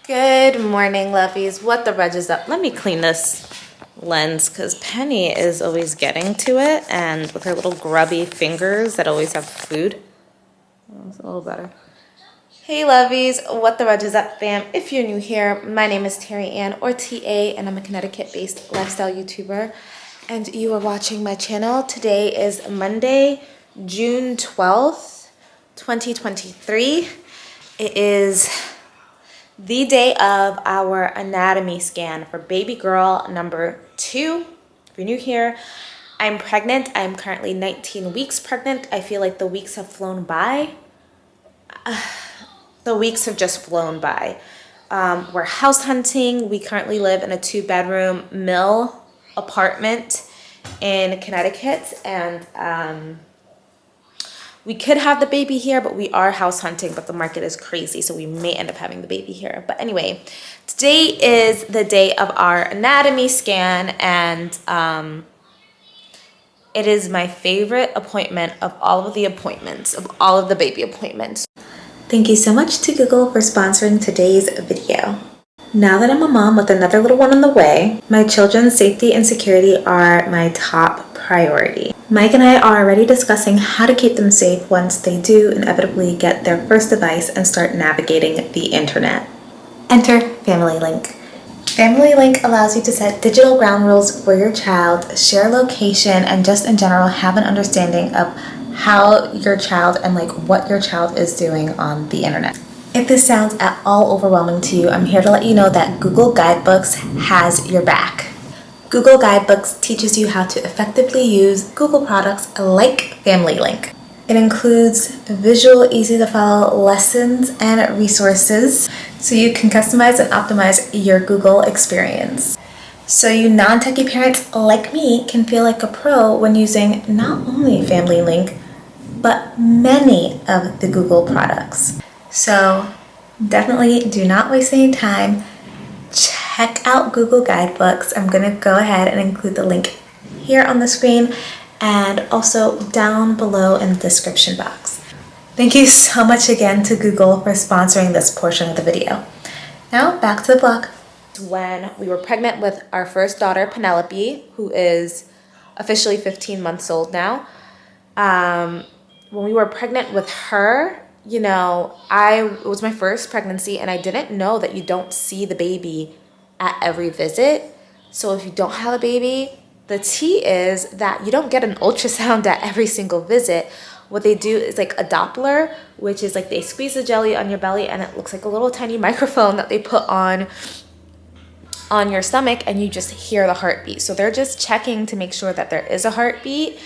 Good morning, lovies. What the Rudge is up? Let me clean this lens because Penny is always getting to it, and with her little grubby fingers that always have food. Oh, it's a little better. Hey, lovies. What the Rudge is up, fam? If you're new here, my name is Terry Ann, or TA, and I'm a Connecticut-based lifestyle YouTuber, and you are watching my channel. Today is Monday, June 12th, 2023. It is the day of our anatomy scan for baby girl number 2. If you're new here, I'm pregnant. I'm currently 19 weeks pregnant. I feel like the weeks have flown by. The weeks have just flown by. We're house hunting. We currently live in a 2-bedroom mill apartment in Connecticut, and we could have the baby here, but we are house hunting, but the market is crazy, so we may end up having the baby here. But anyway, today is the day of our anatomy scan, and it is my favorite appointment of all of the appointments, of all of the baby appointments. Thank you so much to Google for sponsoring today's video. Now that I'm a mom with another little one on the way, my children's safety and security are my top priority. Mike and I are already discussing how to keep them safe once they do inevitably get their first device and start navigating the internet. Enter Family Link. Family Link allows you to set digital ground rules for your child, share location, and just in general have an understanding of how your child and what your child is doing on the internet. If this sounds at all overwhelming to you, I'm here to let you know that Google Guidebooks has your back. Google Guidebooks teaches you how to effectively use Google products like Family Link. It includes visual, easy-to-follow lessons and resources so you can customize and optimize your Google experience. So you non-techie parents like me can feel like a pro when using not only Family Link, but many of the Google products. So definitely do not waste any time. Check out Google Guidebooks. I'm going to go ahead and include the link here on the screen and also down below in the description box. Thank you so much again to Google for sponsoring this portion of the video. Now back to the vlog. When we were pregnant with our first daughter, Penelope, who is officially 15 months old now, when we were pregnant with her, it was my first pregnancy, and I didn't know that you don't see the baby at every visit. So if you don't have a baby, the tea is that you don't get an ultrasound at every single visit. What they do is like a Doppler, which is like they squeeze the jelly on your belly and it looks like a little tiny microphone that they put on your stomach, and you just hear the heartbeat. So they're just checking to make sure that there is a heartbeat.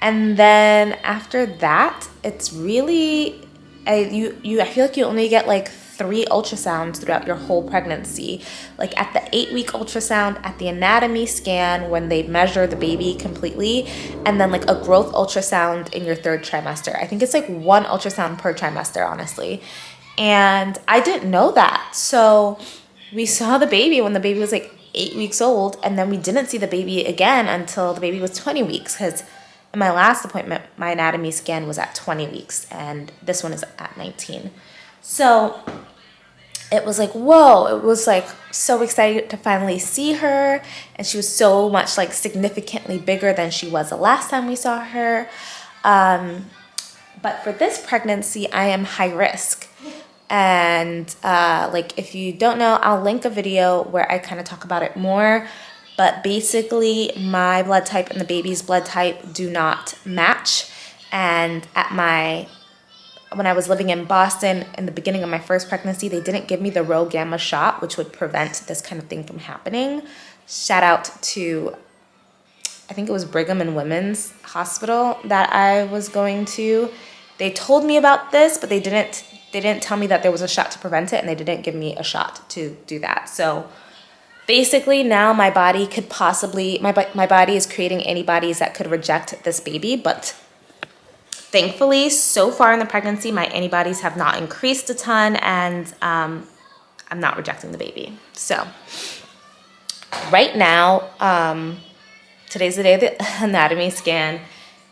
And then after that, it's really, I feel like you only get like 3 ultrasounds throughout your whole pregnancy. Like at the 8-week ultrasound, at the anatomy scan when they measure the baby completely, and then like a growth ultrasound in your 3rd trimester. I think it's like 1 ultrasound per trimester, honestly. And I didn't know that. So we saw the baby when the baby was like 8 weeks old, and then we didn't see the baby again until the baby was 20 weeks, because in my last appointment, my anatomy scan was at 20 weeks, and this one is at 19. So it was like, whoa, it was like so excited to finally see her, and she was so much like significantly bigger than she was the last time we saw her. But for this pregnancy, I am high risk. And if you don't know, I'll link a video where I kind of talk about it more. But basically, my blood type and the baby's blood type do not match. And when I was living in Boston in the beginning of my first pregnancy, they didn't give me the Rho Gamma shot, which would prevent this kind of thing from happening. Shout out to, I think it was Brigham and Women's Hospital that I was going to. They told me about this, but they didn't tell me that there was a shot to prevent it, and they didn't give me a shot to do that. So basically now my body could possibly, my body is creating antibodies that could reject this baby, but thankfully so far in the pregnancy, my antibodies have not increased a ton, and I'm not rejecting the baby. So right now, today's the day of the anatomy scan,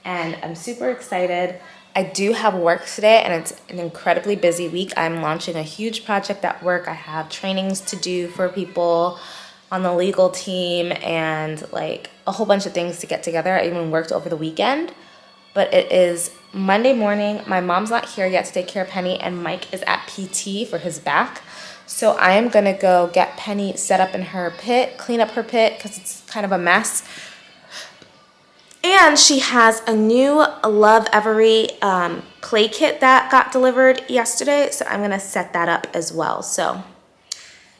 and I'm super excited. I do have work today, and it's an incredibly busy week. I'm launching a huge project at work. I have trainings to do for people on the legal team and like a whole bunch of things to get together. I even worked over the weekend, but it is Monday morning. My mom's not here yet to take care of Penny, and Mike is at PT for his back. So I am gonna go get Penny set up in her pit, clean up her pit because it's kind of a mess. And she has a new Love Every play kit that got delivered yesterday, so I'm gonna set that up as well. So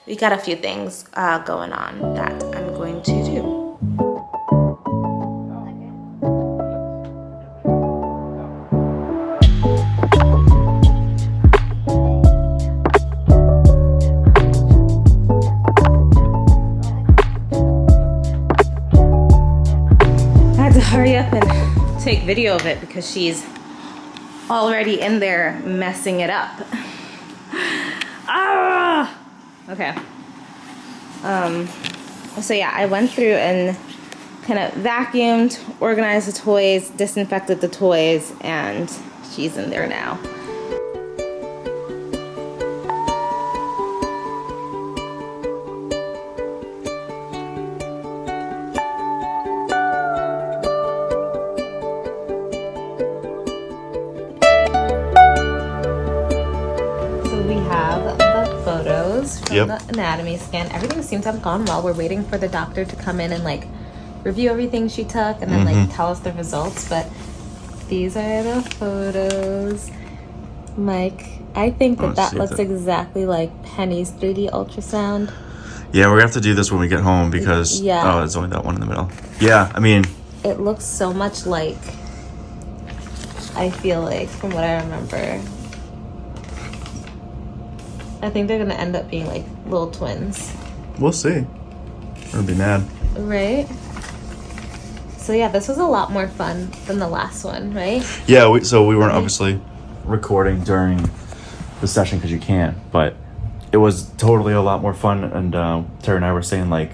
we got a few things going on that I'm going to do. I had to hurry up and take video of it because she's already in there messing it up. Ah! Okay. So yeah, I went through and kind of vacuumed, organized the toys, disinfected the toys, and she's in there now. From the anatomy scan. Everything seems to have gone well. We're waiting for the doctor to come in and like review everything she took and then like tell us the results. But these are the photos. Mike, I think that looks exactly like Penny's 3D ultrasound. Yeah, we're gonna have to do this when we get home because oh, it's only that one in the middle. Yeah, I mean, it looks so much like, I feel like, from what I remember. I think they're gonna end up being like little twins. We'll see. I'd be mad. Right? So yeah, this was a lot more fun than the last one, right? Yeah, so we weren't obviously recording during the session because you can't, but it was totally a lot more fun. And Tara and I were saying like,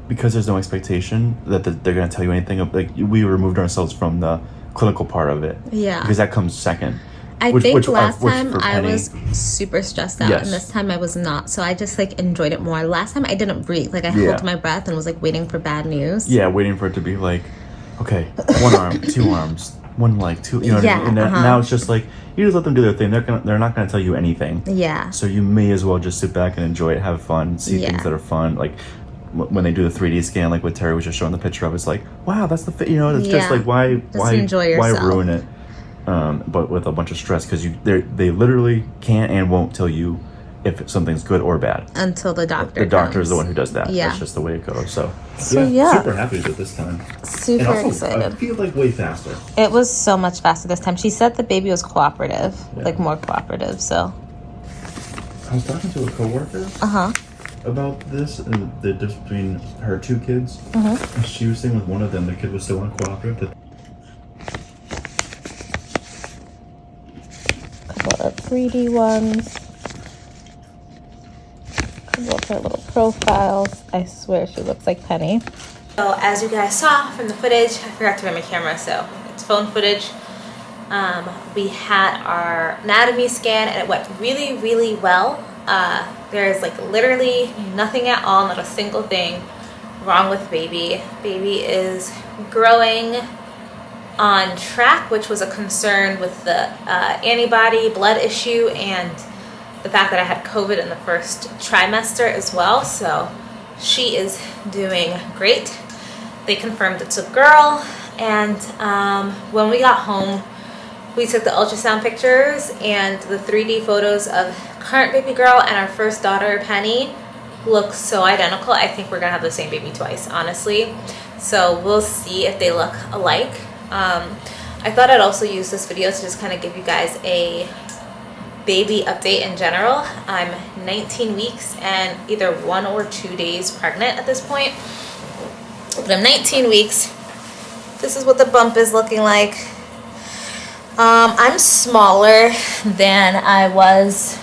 because there's no expectation that they're gonna tell you anything, like we removed ourselves from the clinical part of it. Yeah. Because that comes second. I think last time I was super stressed out, and this time I was not. So I just like enjoyed it more. Last time I didn't breathe. Like I held my breath and was like waiting for bad news. Yeah, waiting for it to be like, okay, one arm, two arms, one leg, two. You know what I mean? And now it's just like you just let them do their thing. They're not gonna tell you anything. Yeah. So you may as well just sit back and enjoy it, have fun, see things that are fun. Like when they do the 3D scan, like what Terry was just showing the picture of, it's like, wow, that's the fit. You know, it's just like why ruin it? But with a bunch of stress because they literally can't and won't tell you if something's good or bad until the doctor. The doctor is the one who does that. Yeah, that's just the way it goes. So yeah, super happy with it this time. Super and also, excited. I feel like way faster. It was so much faster this time. She said the baby was cooperative, like more cooperative. So I was talking to a coworker. About this and the difference between her two kids. And she was saying with one of them, the kid was so uncooperative. Of 3D ones. Look at her little profiles. I swear she looks like Penny. So as you guys saw from the footage, I forgot to bring my camera, so it's phone footage. We had our anatomy scan and it went really, really well. There's like literally nothing at all, not a single thing wrong with baby. Baby is growing on track, which was a concern with the antibody blood issue and the fact that I had COVID in the first trimester as well. So she is doing great. They confirmed it's a girl, and when we got home, we took the ultrasound pictures and the 3D photos of current baby girl and our first daughter, Penny, look so identical. I think we're gonna have the same baby twice, honestly. So we'll see if they look alike. I thought I'd also use this video to just kind of give you guys a baby update in general. I'm 19 weeks and either 1 or 2 days pregnant at this point. But I'm 19 weeks. This is what the bump is looking like. I'm smaller than I was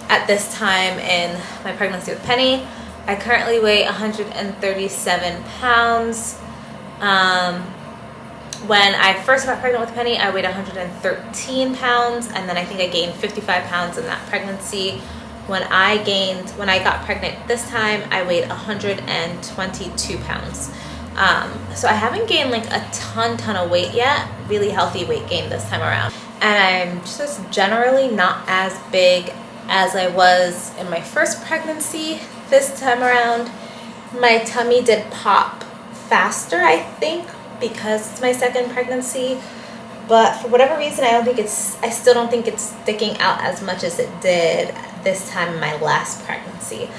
at this time in my pregnancy with Penny. I currently weigh 137 pounds. when I first got pregnant with Penny, I weighed 113 pounds, and then I think I gained 55 pounds in that pregnancy. When I got pregnant this time, I weighed 122 pounds. So I haven't gained like a ton of weight yet, really healthy weight gain this time around. And I'm just generally not as big as I was in my first pregnancy this time around. My tummy did pop faster, I think, because it's my second pregnancy. But for whatever reason, I still don't think it's sticking out as much as it did this time in my last pregnancy.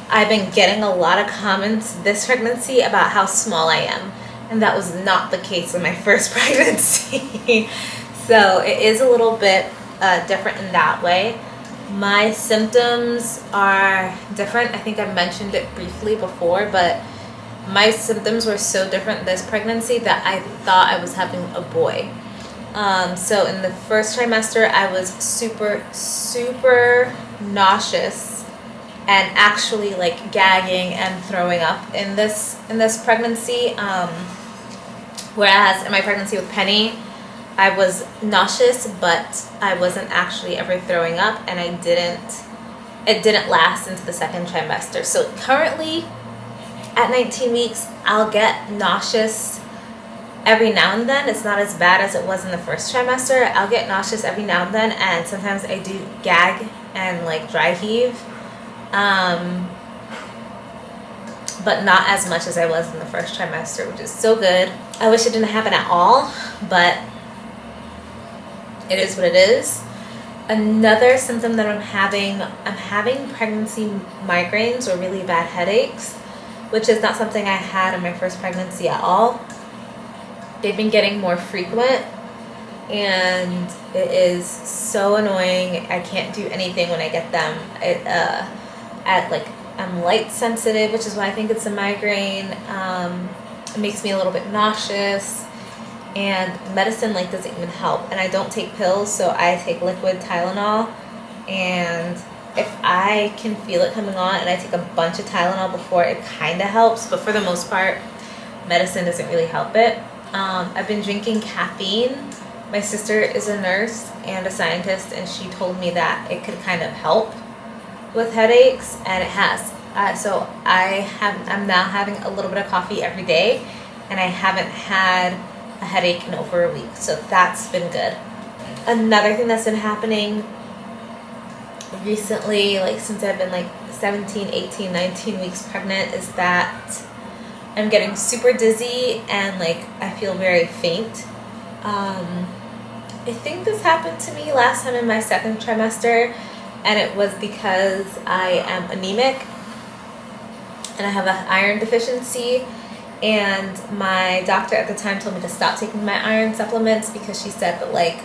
I've been getting a lot of comments this pregnancy about how small I am, and that was not the case in my first pregnancy. So it is a little bit different in that way. My symptoms are different. I think I mentioned it briefly before, but my symptoms were so different this pregnancy that I thought I was having a boy. So in the first trimester, I was super nauseous and actually like gagging and throwing up in this pregnancy. Whereas in my pregnancy with Penny, I was nauseous, but I wasn't actually ever throwing up, and it didn't last into the second trimester. So currently at 19 weeks, I'll get nauseous every now and then. It's not as bad as it was in the first trimester. I'll get nauseous every now and then, and sometimes I do gag and like dry heave. But not as much as I was in the first trimester, which is so good. I wish it didn't happen at all, but it is what it is. Another symptom that I'm having pregnancy migraines or really bad headaches, which is not something I had in my first pregnancy at all. They've been getting more frequent, and it is so annoying. I can't do anything when I get them. I'm light sensitive, which is why I think it's a migraine. It makes me a little bit nauseous, and medicine like doesn't even help. And I don't take pills, so I take liquid Tylenol, and if I can feel it coming on and I take a bunch of Tylenol before, it kind of helps, but for the most part, medicine doesn't really help it. I've been drinking caffeine. My sister is a nurse and a scientist, and she told me that it could kind of help with headaches, and it has. So I'm now having a little bit of coffee every day, and I haven't had a headache in over a week, so that's been good. Another thing that's been happening recently, like since I've been like 17, 18, 19 weeks pregnant, is that I'm getting super dizzy and like I feel very faint. I think this happened to me last time in my second trimester, and it was because I am anemic and I have an iron deficiency, and my doctor at the time told me to stop taking my iron supplements because she said that like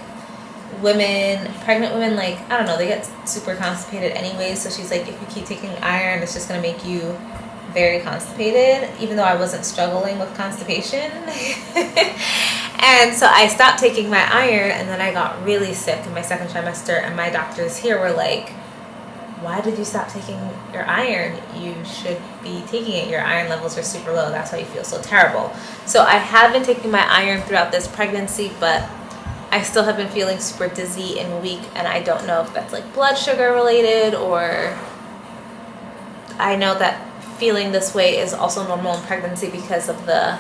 pregnant women, like, I don't know, they get super constipated anyway, so she's like, if you keep taking iron, it's just going to make you very constipated, even though I wasn't struggling with constipation. And so I stopped taking my iron, and then I got really sick in my second trimester, and my doctors here were like, why did you stop taking your iron? You should be taking it. Your iron levels are super low. That's why you feel so terrible. So I have been taking my iron throughout this pregnancy, but I still have been feeling super dizzy and weak, and I don't know if that's like blood sugar related, or I know that feeling this way is also normal in pregnancy because of the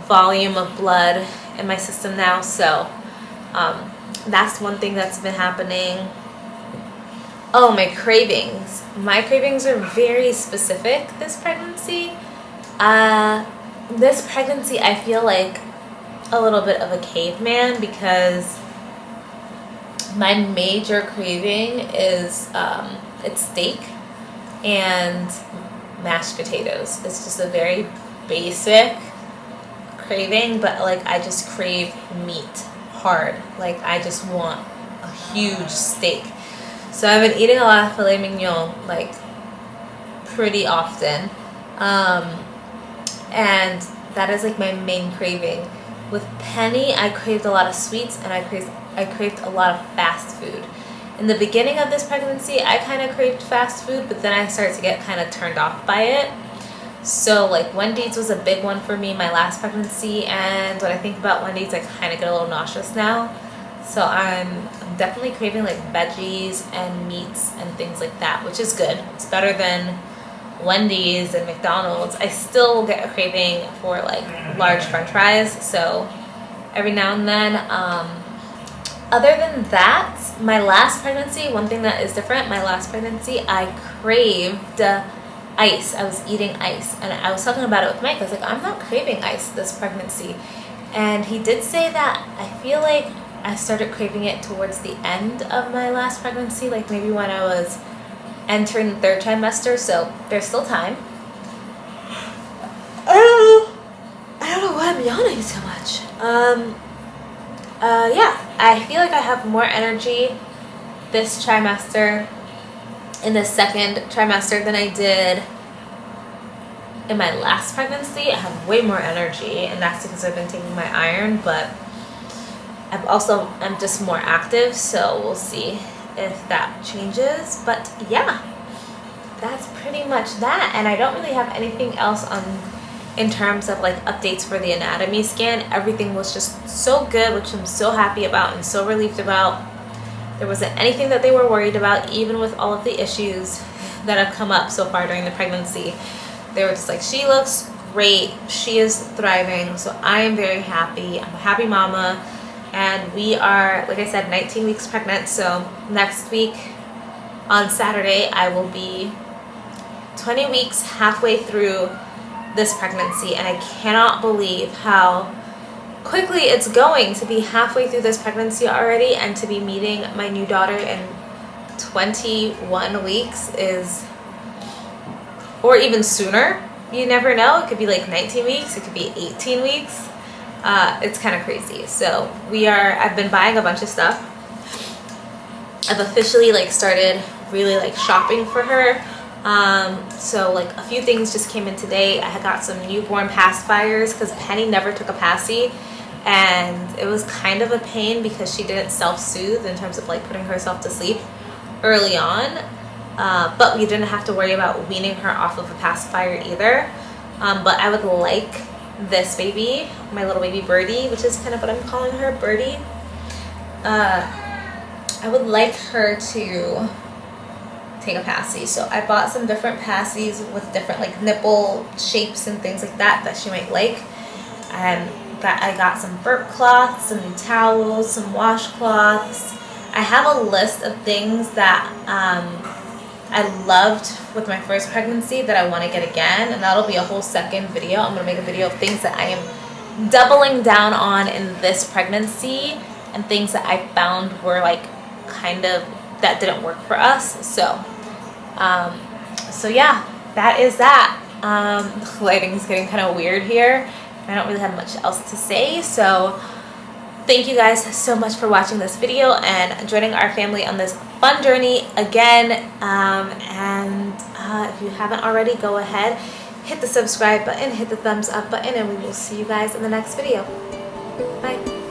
volume of blood in my system now. So that's one thing that's been happening. Oh, my cravings. My cravings are very specific this pregnancy. This pregnancy, I feel like a little bit of a caveman because my major craving is it's steak and mashed potatoes. It's just a very basic craving, but like I just crave meat hard. Like I just want a huge steak. So I've been eating a lot of filet mignon like pretty often, and that is like my main craving. With Penny, I craved a lot of sweets, and I craved a lot of fast food. In the beginning of this pregnancy, I kind of craved fast food, but then I started to get kind of turned off by it. So like Wendy's was a big one for me my last pregnancy, and when I think about Wendy's I kind of get a little nauseous now. So I'm definitely craving like veggies and meats and things like that, which is good. It's better than Wendy's and McDonald's. I still get a craving for like large french fries, so every now and then. Other than that, my last pregnancy, one thing that is different, my last pregnancy, I craved ice. I was eating ice, and I was talking about it with Mike. I was like, I'm not craving ice this pregnancy. And he did say that I feel like I started craving it towards the end of my last pregnancy, like maybe when I was entering the 3rd trimester, so there's still time. I don't know why I'm yawning so much. Yeah, I feel like I have more energy this trimester, in the 2nd trimester, than I did in my last pregnancy. I have way more energy, and that's because I've been taking my iron, but I'm just more active, so we'll see if that changes. But yeah, that's pretty much that, and I don't really have anything else in terms of like updates for the anatomy scan. Everything was just so good, which I'm so happy about and so relieved about. There wasn't anything that they were worried about, even with all of the issues that have come up so far during the pregnancy. They were just like, she looks great, she is thriving, so I am very happy. I'm a happy mama, and we are, like I said, 19 weeks pregnant, so next week on Saturday I will be 20 weeks, halfway through this pregnancy, and I cannot believe how quickly it's going to be halfway through this pregnancy already, and to be meeting my new daughter in 21 weeks is, or even sooner. You never know. It could be like 19 weeks. It could be 18 weeks. It's kind of crazy. So I've been buying a bunch of stuff. I've officially like started really like shopping for her. So like a few things just came in today. I had got some newborn pacifiers because Penny never took a passy, and it was kind of a pain because she didn't self-soothe in terms of like putting herself to sleep early on. But we didn't have to worry about weaning her off of a pacifier either. But I would like this baby, my little baby Birdie, which is kind of what I'm calling her, Birdie. I would like her to take a passy. So I bought some different passies with different like nipple shapes and things like that she might like. And I got some burp cloths, some new towels, some washcloths. I have a list of things that I loved with my first pregnancy that I want to get again, and that'll be a whole second video. I'm going to make a video of things that I am doubling down on in this pregnancy, and things that I found were like kind of that didn't work for us. So yeah, that is that. The lighting's getting kind of weird here. I don't really have much else to say, so thank you guys so much for watching this video and joining our family on this fun journey again. If you haven't already, go ahead, hit the subscribe button, hit the thumbs up button, and we will see you guys in the next video. Bye.